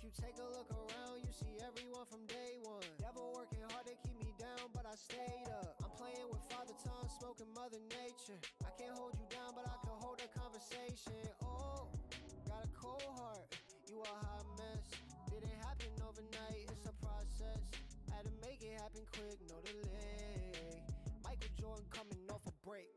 If you take a look around, you see everyone from day one. Devil working hard to keep me down, but I stayed up. I'm playing with Father Time, smoking Mother Nature. I can't hold you down, but I can hold a conversation. Oh, got a cold heart, you a hot mess. Didn't happen overnight, it's a process. Had to make it happen quick, no delay. Michael Jordan coming off a break.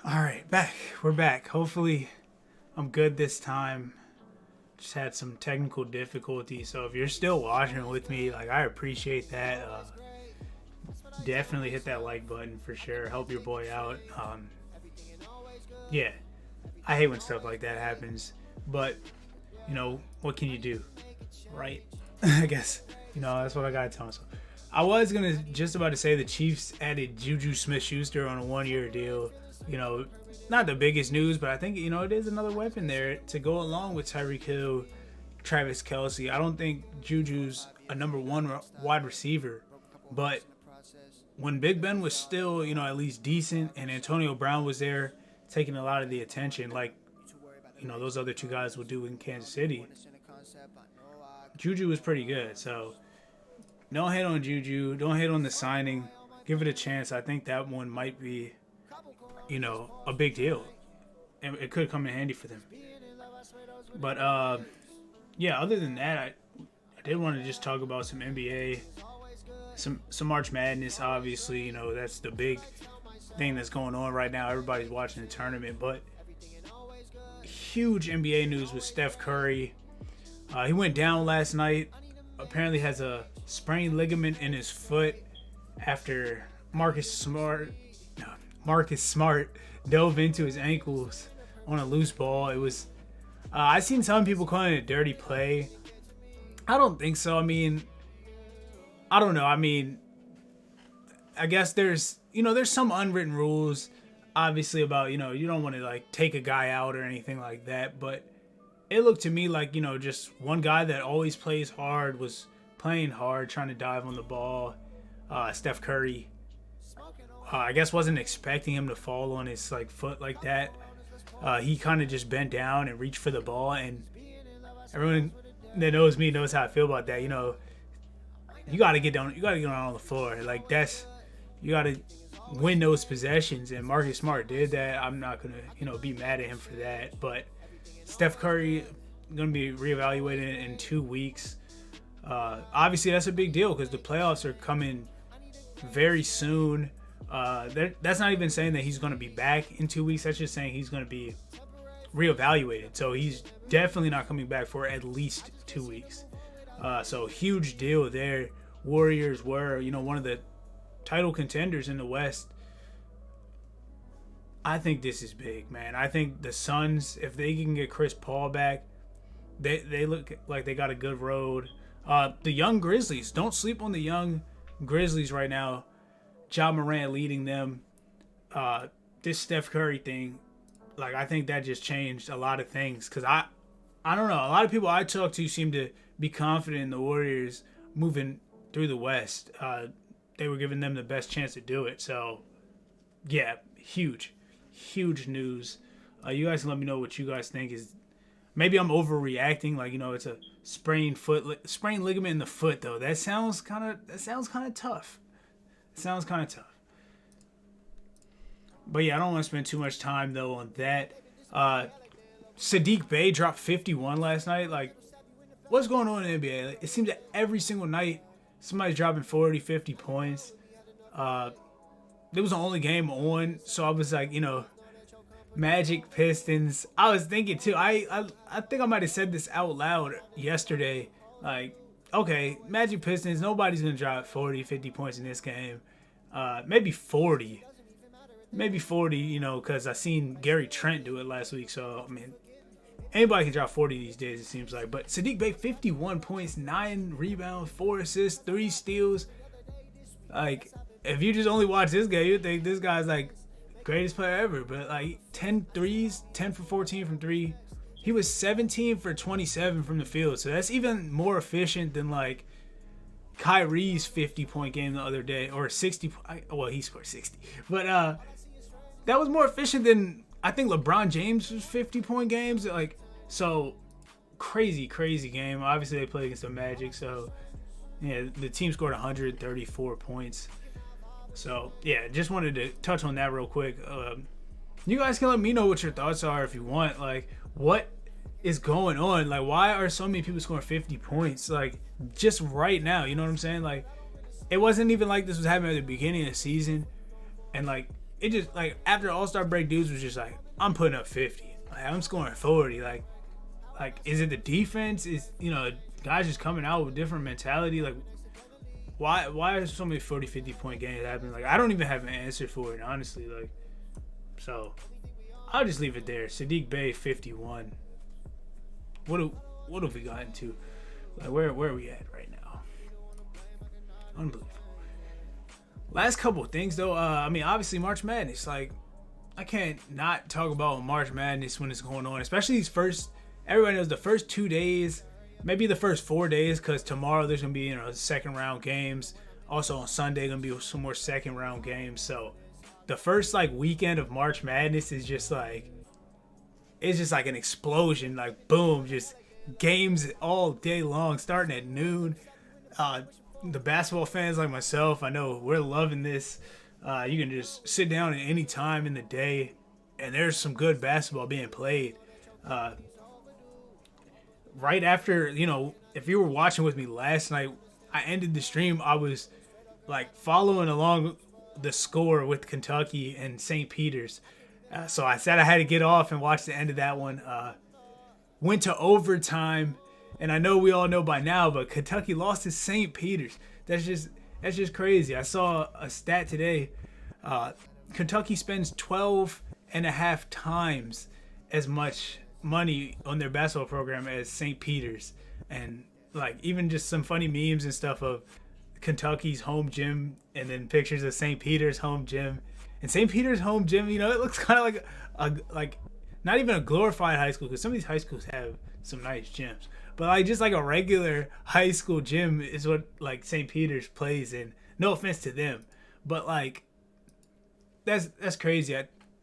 All right, back. We're back. Hopefully, I'm good this time. Just had some technical difficulties, so if you're still watching with me, like, I appreciate that. Definitely hit that like button for sure. Help your boy out. Yeah, I hate when stuff like that happens, but you know what can you do, right? I guess that's what I gotta tell myself. I was just about to say the Chiefs added Juju Smith-Schuster on a 1-year deal. Not the biggest news, but I think, it is another weapon there to go along with Tyreek Hill, Travis Kelce. I don't think Juju's a number one wide receiver, but when Big Ben was still, at least decent, and Antonio Brown was there taking a lot of the attention, like, those other two guys would do in Kansas City, Juju was pretty good. So don't hate on Juju. Don't hate on the signing. Give it a chance. I think that one might be a big deal. And it could come in handy for them. But, yeah, other than that, I did want to just talk about some NBA, some March Madness, obviously. That's the big thing that's going on right now. Everybody's watching the tournament. But huge NBA news with Steph Curry. He went down last night. Apparently has a sprained ligament in his foot after Marcus Smart dove into his ankles on a loose ball. It was, I seen some people calling it a dirty play. I don't think so. I mean, I don't know. I mean, I guess there's some unwritten rules, obviously, about, you don't want to, like, take a guy out or anything like that. But it looked to me like, just one guy that always plays hard was playing hard, trying to dive on the ball. Steph Curry. I guess wasn't expecting him to fall on his foot like that. He kind of just bent down and reached for the ball, and everyone that knows me knows how I feel about that. You got to get down. You got to get on the floor. You got to win those possessions, and Marcus Smart did that. I'm not gonna be mad at him for that. But Steph Curry gonna be reevaluated in 2 weeks. Obviously, that's a big deal because the playoffs are coming very soon. That's not even saying that he's going to be back in 2 weeks. That's just saying he's going to be reevaluated. So he's definitely not coming back for at least 2 weeks. So huge deal there. Warriors were, one of the title contenders in the West. I think this is big, man. I think the Suns, if they can get Chris Paul back, they look like they got a good road. The young Grizzlies, don't sleep on the young Grizzlies right now. Ja Morant leading them. This Steph Curry thing, I think that just changed a lot of things. Because I don't know. A lot of people I talk to seem to be confident in the Warriors moving through the West. They were giving them the best chance to do it. So, yeah, huge news. You guys can let me know what you guys think. Maybe I'm overreacting. It's a sprained ligament in the foot, though. That sounds kind of tough. It sounds kind of tough. But yeah, I don't want to spend too much time though on that. Sadiq Bey dropped 51 last night. Like, what's going on in the NBA? Like, it seems that every single night somebody's dropping 40, 50 points. It was the only game on, so I was like, Magic Pistons. I was thinking too. I think I might have said this out loud yesterday. Like, okay, Magic Pistons. Nobody's gonna drop 40, 50 points in this game. Maybe 40. Maybe 40. Because I seen Gary Trent do it last week. So I mean, anybody can drop 40 these days. It seems like. But Sadiq Bey, 51 points, 9 rebounds, 4 assists, 3 steals. Like, if you just only watch this game, you think this guy's like greatest player ever. But like 10 threes, 10 for 14 from 3. He was 17 for 27 from the field. So that's even more efficient than like Kyrie's 50-point game the other day, or 60. Well, he scored 60. But that was more efficient than I think LeBron James' 50-point games. Like, so crazy game. Obviously they play against the Magic, so yeah, the team scored 134 points. So, yeah, just wanted to touch on that real quick. You guys can let me know what your thoughts are if you want. Like, what is going on? Like, why are so many people scoring 50 points? Like, just right now, you know what I'm saying? Like, it wasn't even like this was happening at the beginning of the season. And, like, it just, like, after All-Star break, dudes was just like, I'm putting up 50. Like, I'm scoring 40. Like, is it the defense? Is, guys just coming out with different mentality? Like, why are so many 40, 50-point games happening? Like, I don't even have an answer for it, honestly. Like, so I'll just leave it there. Sadiq Bey, 51. What have we gotten to? Like, where are we at right now? Unbelievable. Last couple of things though. I mean, obviously March Madness. Like, I can't not talk about March Madness when it's going on, especially these first. Everybody knows the first 2 days. Maybe the first 4 days, because tomorrow there's going to be, second round games. Also on Sunday, going to be some more second round games. So the first, weekend of March Madness is just, it's just like an explosion. Like, boom, just games all day long, starting at noon. The basketball fans like myself, I know we're loving this. You can just sit down at any time in the day, and there's some good basketball being played. Right after, if you were watching with me last night, I ended the stream. I was following along the score with Kentucky and St. Peter's. So I said I had to get off and watch the end of that one. Went to overtime, and I know we all know by now, but Kentucky lost to St. Peter's. That's just crazy. I saw a stat today. Kentucky spends 12 and a half times as much money on their basketball program as St. Peter's, and even just some funny memes and stuff of Kentucky's home gym and then pictures of St. Peter's home gym. And St. Peter's home gym, it looks kind of like not even a glorified high school, because some of these high schools have some nice gyms, but just a regular high school gym is what St. Peter's plays in. No offense to them, but that's crazy.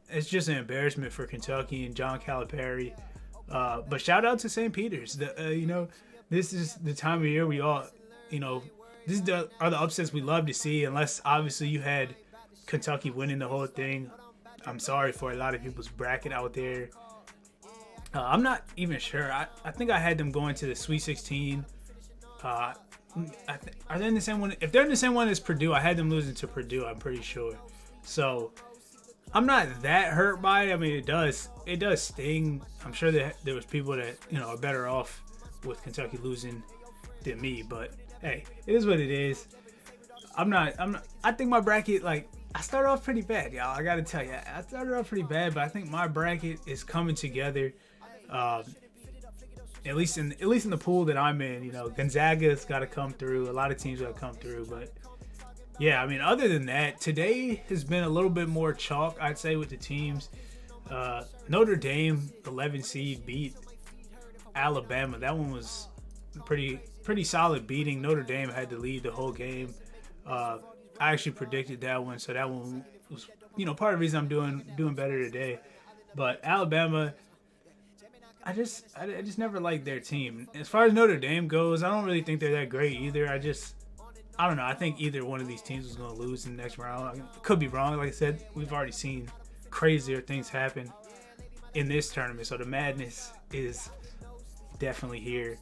It's just an embarrassment for Kentucky and John Calipari. But shout out to St. Peter's. This is the time of year we all, these are the upsets we love to see, unless obviously you had Kentucky winning the whole thing. I'm sorry for a lot of people's bracket out there. I'm not even sure. I think I had them going to the Sweet 16. Are they in the same one? If they're in the same one as Purdue, I had them losing to Purdue, I'm pretty sure. So I'm not that hurt by it. I mean, it does sting. I'm sure that there was people that, are better off with Kentucky losing than me, but hey, it is what it is. I think my bracket, I started off pretty bad, y'all. I got to tell you, I started off pretty bad, but I think my bracket is coming together. At least in the pool that I'm in, Gonzaga's got to come through. A lot of teams got to come through, but yeah, I mean, other than that, today has been a little bit more chalk, I'd say, with the teams. Notre Dame, 11 seed, beat Alabama. That one was pretty solid beating. Notre Dame had to lead the whole game. I actually predicted that one, so that one was, part of the reason I'm doing better today. But Alabama, I just never liked their team. As far as Notre Dame goes, I don't really think they're that great either. I don't know. I think either one of these teams is going to lose in the next round. I could be wrong. Like I said, we've already seen crazier things happen in this tournament. So the madness is definitely here.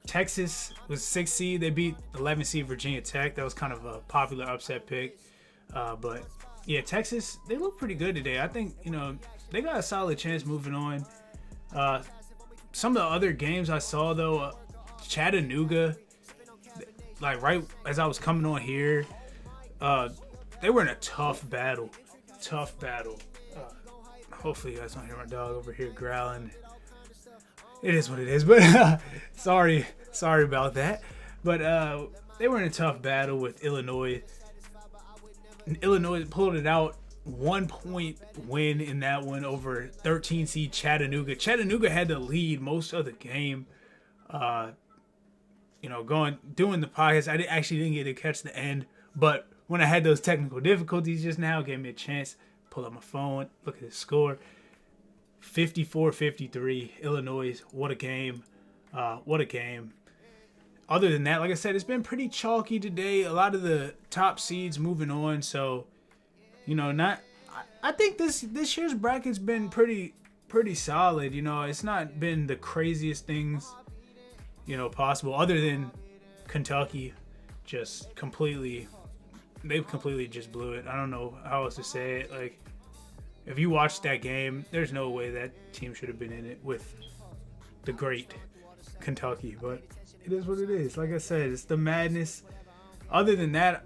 Texas was 6th seed. They beat 11th seed Virginia Tech. That was kind of a popular upset pick. But yeah, Texas, they look pretty good today. I think, they got a solid chance moving on. Some of the other games I saw, though, Chattanooga, like right as I was coming on here, they were in a tough battle. Hopefully you guys don't hear my dog over here growling. It is what it is, but sorry about that. But they were in a tough battle with Illinois. And Illinois pulled it out, 1 point win in that one over 13 seed Chattanooga. Chattanooga had the lead most of the game. Doing the podcast, I actually didn't get to catch the end, but when I had those technical difficulties just now, it gave me a chance. Pull up my phone, look at the score. 54-53, Illinois. What a game. Other than that, like I said, it's been pretty chalky today. A lot of the top seeds moving on. So, I think this year's bracket's been pretty solid. It's not been the craziest things, possible, other than Kentucky just completely just blew it. I don't know how else to say it. Like, if you watched that game, there's no way that team should have been in it with the great Kentucky, but it is what it is. Like I said, it's the madness. Other than that,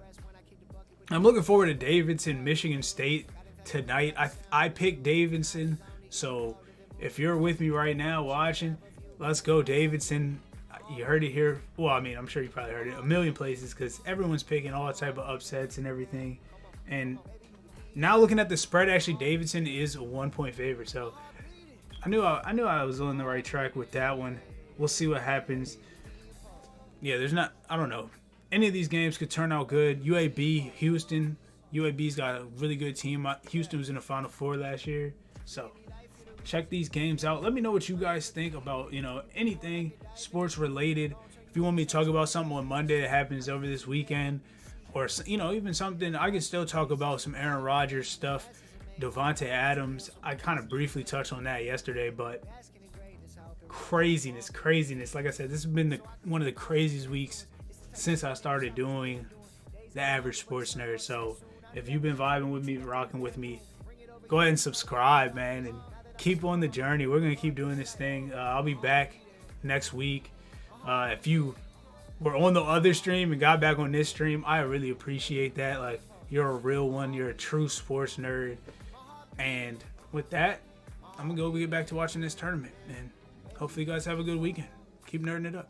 I'm looking forward to Davidson, Michigan State tonight. I picked Davidson, so if you're with me right now watching, let's go Davidson. You heard it here. Well, I mean, I'm sure you probably heard it a million places because everyone's picking all type of upsets and everything. And now looking at the spread, actually Davidson is a 1-point favorite. So I knew I was on the right track with that one. We'll see what happens. Yeah, I don't know. Any of these games could turn out good. UAB, Houston. UAB's got a really good team. Houston was in the Final Four last year. So check these games out. Let me know what you guys think about, anything sports related. If you want me to talk about something on Monday that happens over this weekend, or, even something, I can still talk about some Aaron Rodgers stuff, Devontae Adams. I kind of briefly touched on that yesterday, but craziness. Like I said, this has been one of the craziest weeks since I started doing the Average Sports Nerd. So if you've been vibing with me, rocking with me, go ahead and subscribe, man, and keep on the journey. We're going to keep doing this thing. I'll be back next week. If you were on the other stream and got back on this stream, I really appreciate that. Like, you're a real one. You're a true sports nerd. And with that, I'm going to go get back to watching this tournament. And hopefully you guys have a good weekend. Keep nerding it up.